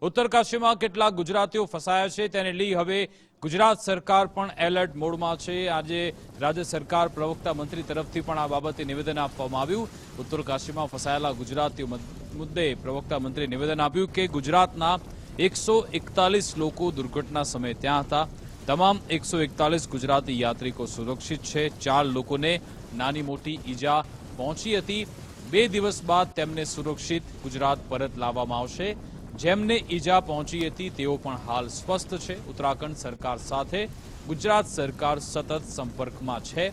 ઉત્તરકાશીમાં કેટલાક ગુજરાતીઓ ફસાયા છે તેને લઈ હવે ગુજરાત સરકાર પણ એલર્ટ મોડમાં છે। આજે રાજ્ય સરકાર પ્રવક્તા મંત્રી તરફથી પણ આ બાબતે નિવેદન આપવામાં આવ્યું। ઉત્તરકાશીમાં ફસાયેલા ગુજરાતીઓ મુદ્દે પ્રવક્તા મંત્રીએ નિવેદન આપ્યું કે ગુજરાતના 141 લોકો દુર્ઘટના સમયે ત્યાં હતા। તમામ 141 ગુજરાતી યાત્રિકો સુરક્ષિત છે। 4 લોકોને નાની મોટી ઈજા પહોંચી હતી। 2 દિવસ બાદ તેમને સુરક્ષિત ગુજરાત પરત લાવવામાં આવશે। જેમને ઈજા પહોંચી હતી તેઓ પણ હાલ સ્વસ્થ છે। ઉત્તરાખંડ સરકાર સાથે ગુજરાત સરકાર સતત સંપર્કમાં છે।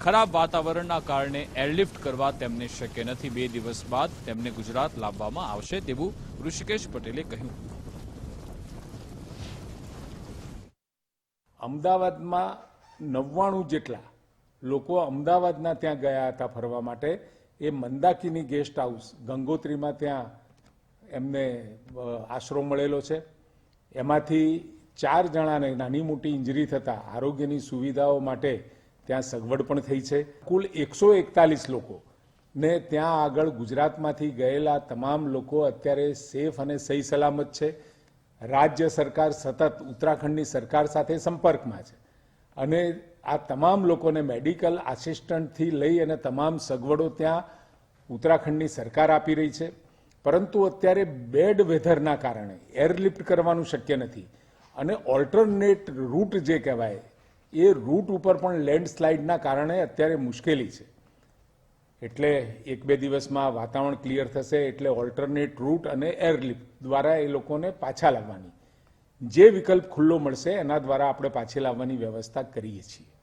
ખરાબ વાતાવરણના કારણે એરલિફ્ટ કરવા તેમને શક્ય નથી। 2 દિવસ બાદ તેમને ગુજરાત લાવવામાં આવશે તેવું ઋષિકેશ પટેલે કહ્યું। અમદાવાદમાં 99 જેટલા લોકો અમદાવાદના ત્યાં ગયા હતા ફરવા માટે। એ મંદાકિની ગેસ્ટ હાઉસ ગંગોત્રીમાં ત્યાં એમને આશરો મળેલો છે। એમાંથી 4 જણાને નાની મોટી ઇન્જરી થતાં આરોગ્યની સુવિધાઓ માટે ત્યાં સગવડ પણ થઈ છે। કુલ 141 લોકો ને ત્યાં આગળ ગુજરાતમાંથી ગયેલા તમામ લોકો અત્યારે સેફ અને સહી સલામત છે। રાજ્ય સરકાર સતત ઉત્તરાખંડની સરકાર સાથે સંપર્કમાં છે અને આ તમામ લોકોને મેડિકલ આસિસ્ટન્ટથી લઈ અને તમામ સગવડો ત્યાં ઉત્તરાખંડની સરકાર આપી રહી છે। પરંતુ અત્યારે બેડ વેધરના કારણે એરલિફ્ટ કરવાનું શક્ય નથી અને ઓલ્ટરનેટ રૂટ જે કહેવાય એ રૂટ ઉપર પણ લેન્ડસ્લાઇડના કારણે અત્યારે મુશ્કેલી છે। એટલે 1-2 દિવસમાં વાતાવરણ ક્લિયર થશે એટલે ઓલ્ટરનેટ રૂટ અને એરલિફ્ટ દ્વારા એ લોકોને પાછા લાવવાની જે વિકલ્પ ખુલ્લો મળશે એના દ્વારા આપણે પાછી લાવવાની વ્યવસ્થા કરીએ છીએ।